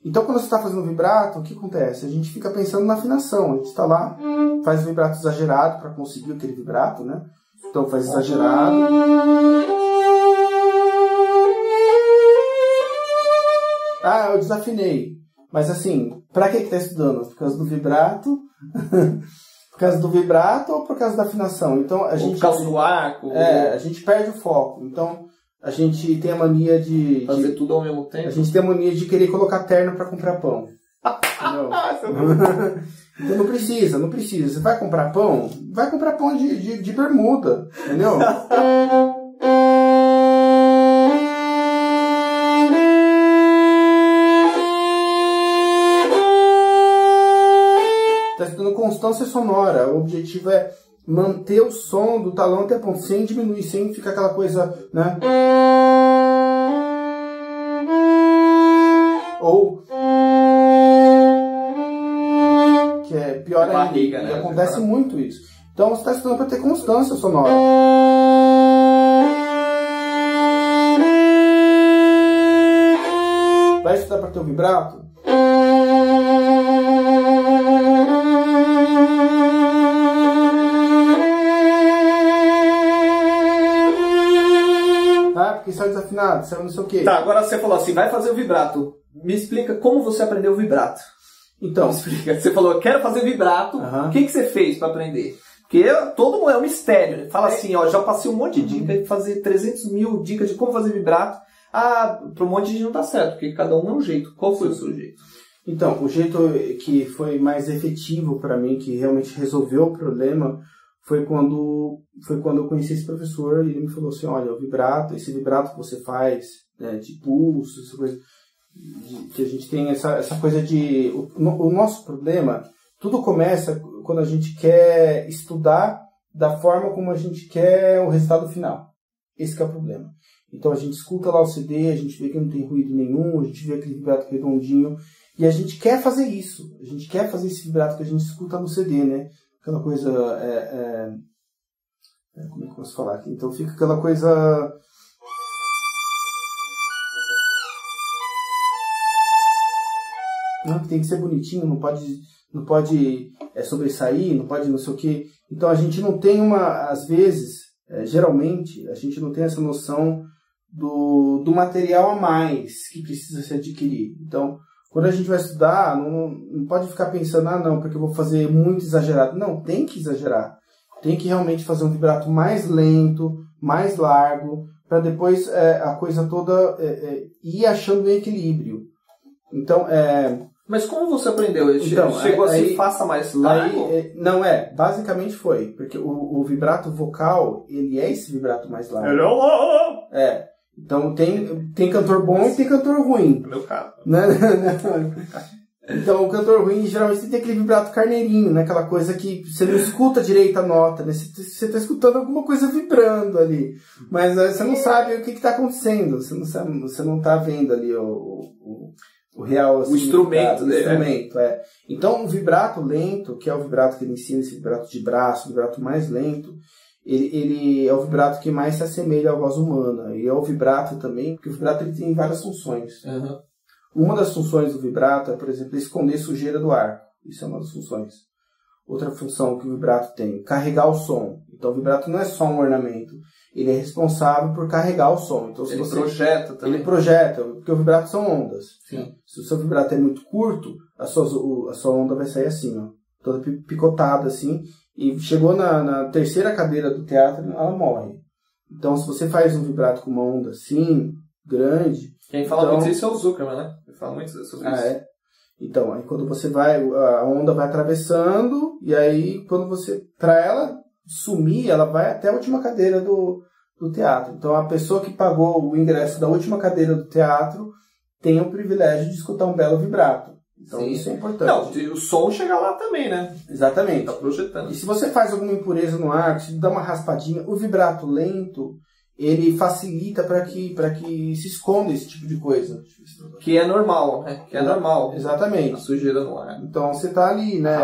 Então, quando você está fazendo vibrato, o que acontece? A gente fica pensando na afinação. A gente está lá, faz o vibrato exagerado para conseguir aquele vibrato, né? Então, faz exagerado. Eu desafinei. Mas assim, pra que tá estudando? Por causa do vibrato? Por causa do vibrato ou por causa da afinação? Então, por causa do arco? A gente perde o foco. Então, a gente tem a mania de... Fazer tudo ao mesmo tempo? A gente tem a mania de querer colocar terno pra comprar pão. Então não precisa. Você vai comprar pão? Vai comprar pão de bermuda. Entendeu? Está estudando constância sonora. O objetivo é manter o som do talão até a ponta, sem diminuir, sem ficar aquela coisa, né? Ou que é pior ainda. Barriga, né? Acontece muito isso. Então você está estudando para ter constância sonora. Vai estudar para ter o vibrato? Porque saiu desafinado, saiu não sei o quê. Tá, agora você falou assim, vai fazer o vibrato. me explica como você aprendeu vibrato. Então, Me explica. Você falou, quero fazer vibrato. O que você fez para aprender? Porque todo mundo é um mistério. Né? Fala assim, ó, já passei um monte de dica, fazer 300 mil dicas de como fazer vibrato. Ah, para um monte de gente não dá certo, porque cada um é um jeito. Qual foi o seu jeito? Então, o jeito que foi mais efetivo para mim, que realmente resolveu o problema, foi quando eu conheci esse professor e ele me falou assim, olha, o vibrato, esse vibrato que você faz, né, de pulso, essa coisa, que a gente tem essa coisa de... O nosso problema, tudo começa quando a gente quer estudar da forma como a gente quer o resultado final. Esse que é o problema. Então a gente escuta lá o CD, a gente vê que não tem ruído nenhum, a gente vê aquele vibrato redondinho, e a gente quer fazer isso. A gente quer fazer esse vibrato que a gente escuta no CD, né? Aquela coisa... como é que eu posso falar aqui? Então fica aquela coisa... Não, tem que ser bonitinho, não pode sobressair, não pode não sei o quê. Então a gente não tem às vezes, geralmente, a gente não tem essa noção do material a mais que precisa se adquirir. Então, quando a gente vai estudar, não pode ficar pensando, não, porque eu vou fazer muito exagerado. Não, tem que exagerar. Tem que realmente fazer um vibrato mais lento, mais largo, para depois a coisa toda ir achando o equilíbrio. Então, Mas como você aprendeu? Então, chegou assim, faça mais largo? Não basicamente foi, porque o vibrato vocal, ele é esse vibrato mais largo. Hello! Então tem cantor bom e tem cantor ruim. No meu caso. Então o cantor ruim geralmente tem aquele vibrato carneirinho, né? Aquela coisa que você não escuta direito a nota, né? Você está escutando alguma coisa vibrando ali, mas você não sabe o que está acontecendo, você não está vendo ali o real assim, o instrumento o dele. Instrumento, Então o vibrato lento, que é o vibrato que ele ensina, esse vibrato de braço, o vibrato mais lento, ele é o vibrato que mais se assemelha à voz humana. E é o vibrato também, porque o vibrato ele tem várias funções. Uhum. Uma das funções do vibrato é, por exemplo, esconder sujeira do arco. Isso é uma das funções. Outra função que o vibrato tem, carregar o som. Então o vibrato não é só um ornamento. Ele é responsável por carregar o som. Então, ele projeta também. Ele projeta, porque o vibrato são ondas. Sim. Se o seu vibrato é muito curto, a sua onda vai sair assim, ó, toda picotada assim. E chegou na terceira cadeira do teatro, ela morre. Então, se você faz um vibrato com uma onda assim, grande... Quem fala muito isso é o Zuckerman, né? Ele fala muito sobre isso. Então, aí quando você vai, a onda vai atravessando, e aí quando para ela sumir, ela vai até a última cadeira do teatro. Então, a pessoa que pagou o ingresso da última cadeira do teatro tem o privilégio de escutar um belo vibrato. Então, sim, isso é importante. Não, o som chega lá também, né? Exatamente. Tá projetando. E se você faz alguma impureza no ar, se dá uma raspadinha, o vibrato lento, ele facilita para que se esconda esse tipo de coisa. Que é normal, né? Que é normal. Exatamente. A sujeira no ar. Então, você tá ali, né?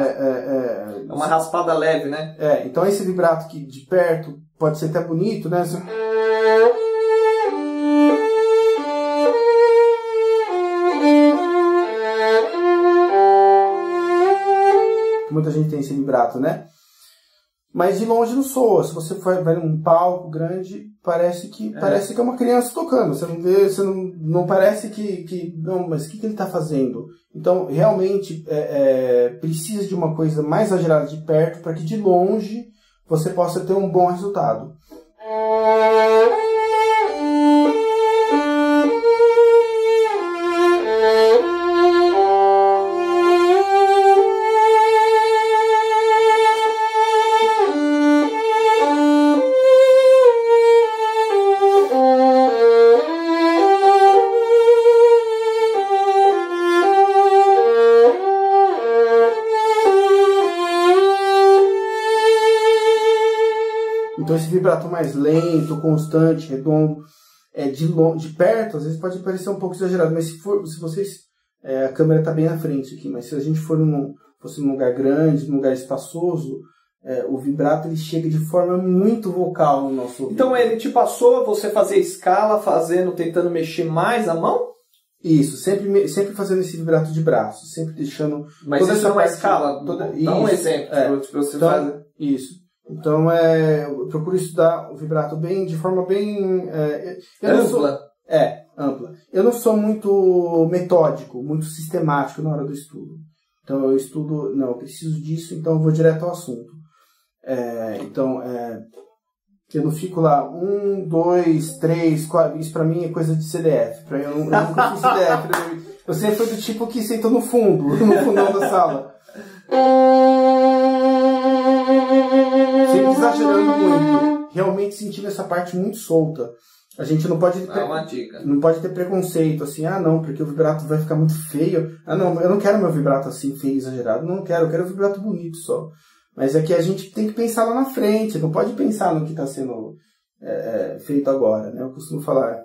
É uma raspada leve, né? Então esse vibrato que de perto pode ser até bonito, né? Muita gente tem esse vibrato, né? Mas de longe não soa. Se você vai num palco grande, parece que é uma criança tocando. Você não vê, você não parece que não, mas o que ele está fazendo? Então, realmente, precisa de uma coisa mais exagerada de perto para que de longe você possa ter um bom resultado. Então esse vibrato mais lento, constante, redondo, de perto, às vezes pode parecer um pouco exagerado, mas se vocês... a câmera está bem na frente aqui, mas se a gente fosse num lugar grande, num lugar espaçoso, o vibrato ele chega de forma muito vocal no nosso ouvido. Então ele te passou, você fazia escala, tentando mexer mais a mão? Isso, sempre fazendo esse vibrato de braço, sempre deixando... Mas isso é uma escala, dá um exemplo. Você faz... Isso. Então, eu procuro estudar o vibrato de forma bem... ampla. Ampla. Eu não sou muito metódico, muito sistemático na hora do estudo. Então eu estudo, não, eu preciso disso, então eu vou direto ao assunto. Eu não fico lá, 1, 2, 3, 4, isso pra mim é coisa de CDF. Eu nunca fiz CDF. Eu sempre fui do tipo que sentou no fundo, no fundão da sala. Sempre exagerando muito. Realmente sentindo essa parte muito solta. A gente não pode não pode ter preconceito, assim, não, porque o vibrato vai ficar muito feio. Não, eu não quero meu vibrato assim, feio, exagerado. Não quero, eu quero um vibrato bonito só. Mas é que a gente tem que pensar lá na frente, não pode pensar no que está sendo feito agora, né? Eu costumo falar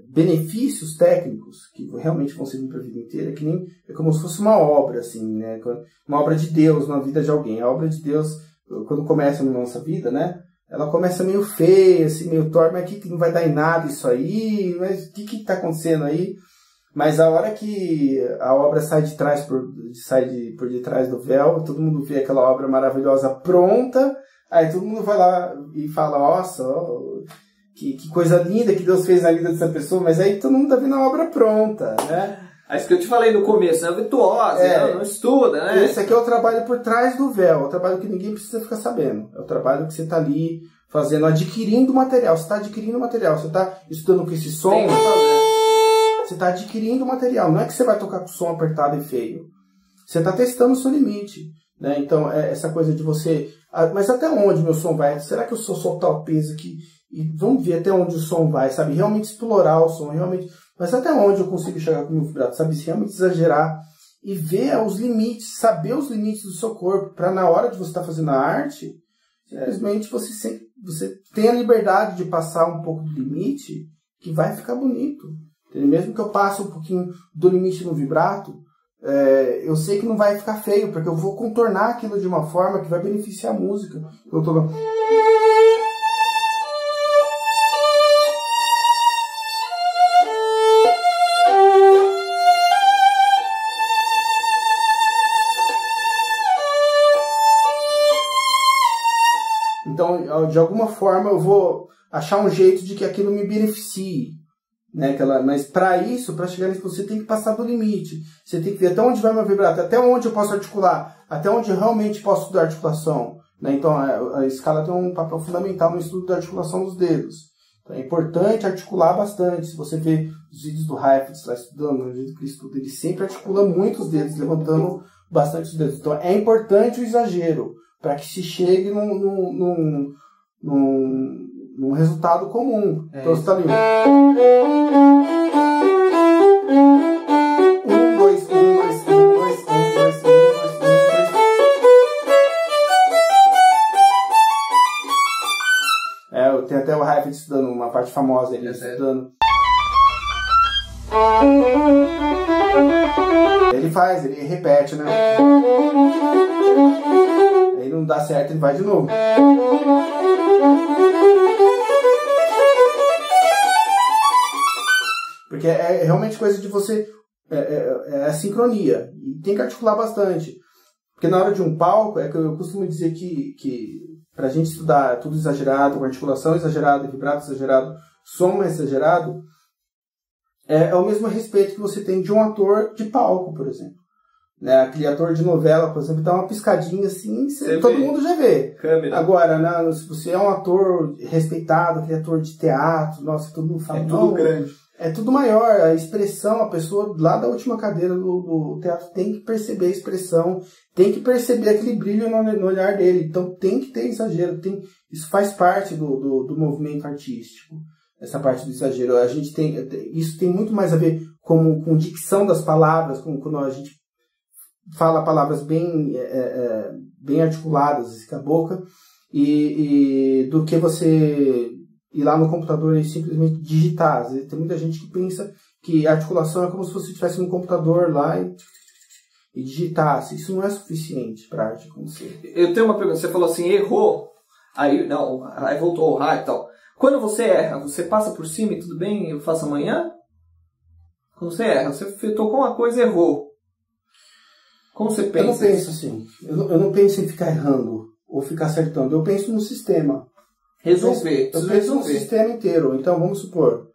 benefícios técnicos que realmente vão servir para a vida inteira, é como se fosse uma obra, assim, né? Uma obra de Deus na vida de alguém. A obra de Deus, quando começa na nossa vida, né? Ela começa meio feia, assim, meio torta, mas que não vai dar em nada isso aí, mas o que está acontecendo aí? Mas a hora que a obra sai por detrás do véu, todo mundo vê aquela obra maravilhosa pronta, aí todo mundo vai lá e fala, nossa, que coisa linda que Deus fez na vida dessa pessoa, mas aí todo mundo tá vendo a obra pronta, né? Isso que eu te falei no começo, é virtuosa, não estuda, né? Esse aqui é o trabalho por trás do véu, é o trabalho que ninguém precisa ficar sabendo. É o trabalho que você tá ali fazendo, adquirindo material. Você está adquirindo material, você está estudando com esse som. Você está adquirindo material, não é que você vai tocar com som apertado e feio. Você está testando o seu limite, né? Então, essa coisa de você... mas até onde meu som vai? Será que eu sou soltar o peso aqui? E vamos ver até onde o som vai, sabe? Realmente explorar o som, realmente... Mas até onde eu consigo chegar com o meu vibrato, sabe? Realmente exagerar e ver os limites, saber os limites do seu corpo, para na hora de você estar fazendo a arte, simplesmente você tem a liberdade de passar um pouco do limite, que vai ficar bonito. Mesmo que eu passe um pouquinho do limite no vibrato, eu sei que não vai ficar feio, porque eu vou contornar aquilo de uma forma que vai beneficiar a música. Eu tô... Então, de alguma forma, eu vou achar um jeito de que aquilo me beneficie. Né? Mas para isso, para chegar nisso, você tem que passar do limite. Você tem que ver até onde vai meu vibrato, até onde eu posso articular, até onde eu realmente posso estudar articulação. Né? Então, a escala tem um papel fundamental no estudo da articulação dos dedos. Então, é importante articular bastante. Se você vê os vídeos do Heifetz lá estudando, no jeito que ele estuda, ele sempre articula muito os dedos, levantando bastante os dedos. Então, é importante o exagero, para que se chegue num resultado comum. Então você está ali. 1, 2, 1, 2, 1, 2, 1, 2, 1, 2, 1, 2. Tem até o Heifetz estudando uma parte famosa, ele estudando. Ele repete, né? Aí não dá certo, ele vai de novo. Porque é realmente coisa de você... É a sincronia. E tem que articular bastante. Porque na hora de um palco, que eu costumo dizer que pra gente estudar tudo exagerado, com articulação exagerada, vibrato exagerado, som exagerado, é o mesmo respeito que você tem de um ator de palco, por exemplo. Né? Aquele ator de novela, por exemplo, dá uma piscadinha assim, todo mundo já vê. Câmera. Agora, se você é um ator respeitado, aquele ator de teatro, nossa, todo mundo fala. É tudo grande. É tudo maior, a expressão, a pessoa lá da última cadeira do teatro tem que perceber a expressão, tem que perceber aquele brilho no olhar dele. Então tem que ter exagero, isso faz parte do movimento artístico. Essa parte do exagero. Isso tem muito mais a ver com dicção das palavras, quando a gente fala palavras bem articuladas assim, com a boca, e do que você ir lá no computador e simplesmente digitar. Às vezes, tem muita gente que pensa que a articulação é como se você estivesse no computador lá e digitasse. Isso não é suficiente para a arte acontecer. Eu tenho uma pergunta. Você falou assim, errou, aí voltou ao raio e tal. Quando você erra, você passa por cima e tudo bem, eu faço amanhã? Quando você erra, você tocou uma coisa e errou. Como você pensa? Eu não penso assim. Eu não penso em ficar errando ou ficar acertando. Eu penso no sistema. Resolver. Eu penso no sistema inteiro. Então, vamos supor,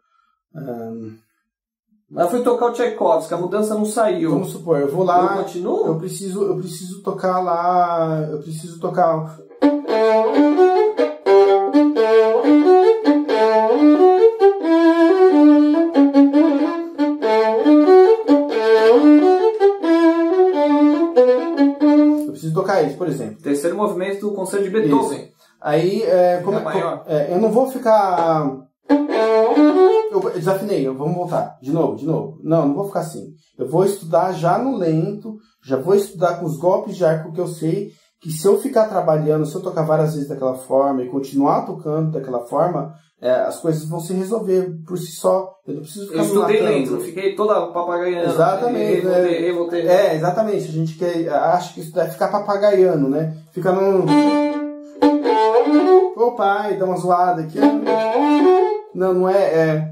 Mas eu fui tocar o Tchaikovsky, a mudança não saiu. Vamos supor, eu vou lá... Eu continuo? Eu preciso tocar lá... Eu preciso tocar... Eu preciso tocar isso, por exemplo. Terceiro movimento do concerto de Beethoven. Isso. Aí, eu não vou ficar... Eu desafinei, vamos voltar. De novo. Não vou ficar assim. Eu vou estudar já no lento, já vou estudar com os golpes de arco que eu sei, que se eu ficar trabalhando, se eu tocar várias vezes daquela forma e continuar tocando daquela forma, as coisas vão se resolver por si só. Eu não preciso ficar... Eu estudei lento, não fiquei toda papagaiando. Exatamente. Voltei. Exatamente. A gente acha que isso deve ficar papagaiando, né? Fica no... Opa, e dá uma zoada aqui. Não é...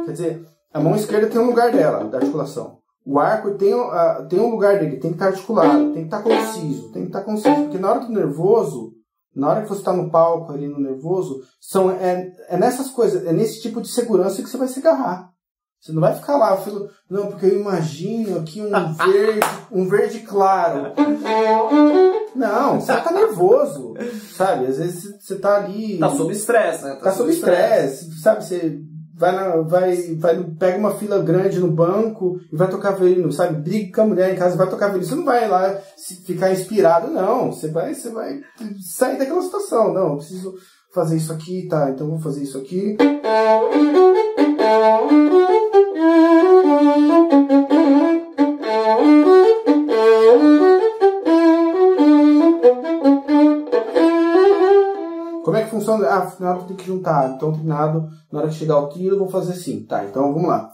Quer dizer, a mão esquerda tem um lugar dela, da articulação. O arco tem um lugar dele, tem que estar articulado, tem que estar conciso. Porque na hora do nervoso, na hora que você está no palco ali no nervoso, é nessas coisas, é nesse tipo de segurança que você vai se agarrar. Você não vai ficar lá, não, porque eu imagino aqui um verde claro. Não, você tá nervoso, sabe? Às vezes você tá ali... Tá sob estresse, né? Tá sob estresse, sabe? Você pega uma fila grande no banco e vai tocar violino, sabe? Briga com a mulher em casa, vai tocar violino. Você não vai lá ficar inspirado, não. Você vai sair daquela situação. Não, eu preciso fazer isso aqui, tá? Então vou fazer isso aqui. Como é que funciona? Na hora tem que juntar. Então, treinado, na hora que chegar o quilo, eu vou fazer assim. Tá, então vamos lá.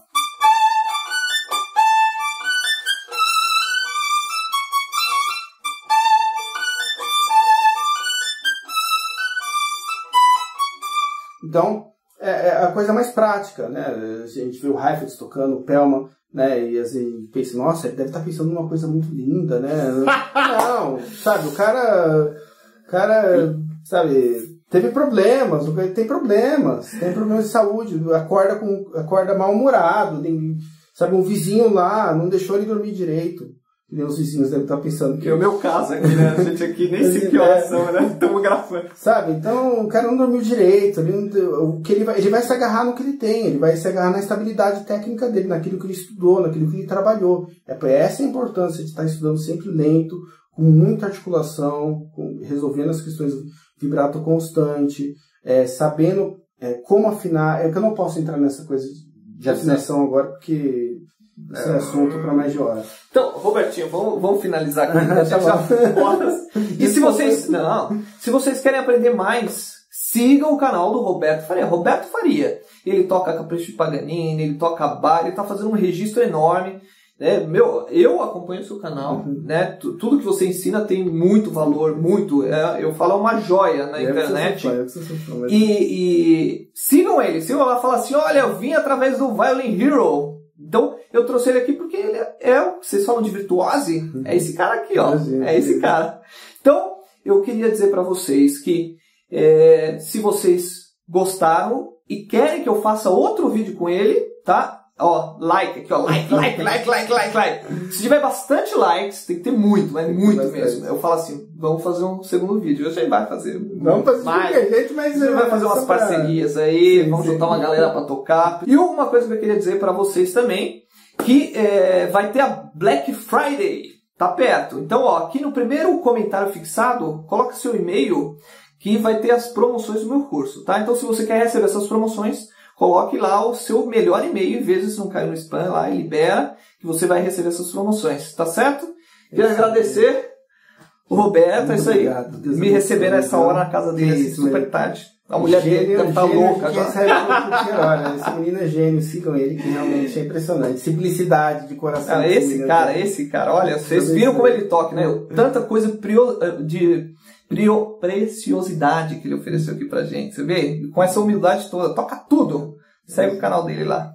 Então, é a coisa mais prática, né? A gente vê o Heifetz tocando, o Pellman, né? E assim, pensa, nossa, ele deve estar pensando numa coisa muito linda, né? Não, sabe, o cara, sabe, teve problemas, tem problemas de saúde, acorda mal-humorado, sabe, um vizinho lá não deixou ele dormir direito. Que nem os vizinhos devem estar pensando que é o meu caso aqui, né? A gente aqui nem sei que horas são, né? Estamos gravando. Sabe? Então, o cara não dormiu direito. Ele vai se agarrar no que ele tem. Ele vai se agarrar na estabilidade técnica dele, naquilo que ele estudou, naquilo que ele trabalhou. Essa é a importância de estar estudando sempre lento, com muita articulação, resolvendo as questões vibrato constante, sabendo como afinar. É que eu não posso entrar nessa coisa de afinação agora, porque... esse é assunto para mais de hora. Então, Robertinho, vamos finalizar aqui. E se vocês querem aprender mais, sigam o canal do Roberto Faria. Roberto Faria. Ele toca Capricho de Paganini, ele toca bar, ele está fazendo um registro enorme. Né? Eu acompanho o seu canal. Né? Tudo que você ensina tem muito valor, muito. Eu falo, é uma joia na internet. E sigam ele. Sigam lá e falam assim, olha, eu vim através do Violin Hero. Então, eu trouxe ele aqui porque ele vocês falam de virtuose? É esse cara aqui, ó. É esse cara. Então, eu queria dizer para vocês que se vocês gostaram e querem que eu faça outro vídeo com ele, tá? Ó, like aqui, ó. Like. Se tiver bastante likes, tem que ter muito, mas muito mesmo. Eu falo assim, vamos fazer um segundo vídeo. A gente vai fazer. Vamos fazer mais. A gente vai fazer umas parcerias aí, vamos juntar uma galera pra tocar. E uma coisa que eu queria dizer pra vocês também, que vai ter a Black Friday. Tá perto. Então, ó, aqui no primeiro comentário fixado, coloca seu e-mail que vai ter as promoções do meu curso, tá? Então, se você quer receber essas promoções, coloque lá o seu melhor e-mail, em vez de não cair no spam lá, e libera, que você vai receber essas promoções, tá certo? Quero agradecer o Roberto, é isso aí, me receber nessa hora na casa dele, assim, super tarde. A mulher dele deve estar louca agora. Esse menino é gênio, sigam ele, que realmente é impressionante. Simplicidade de coração. Esse cara, olha, vocês viram como ele toca, né? Tanta coisa de preciosidade que ele ofereceu aqui pra gente, você vê? Com essa humildade toda, toca tudo. Segue o canal dele lá.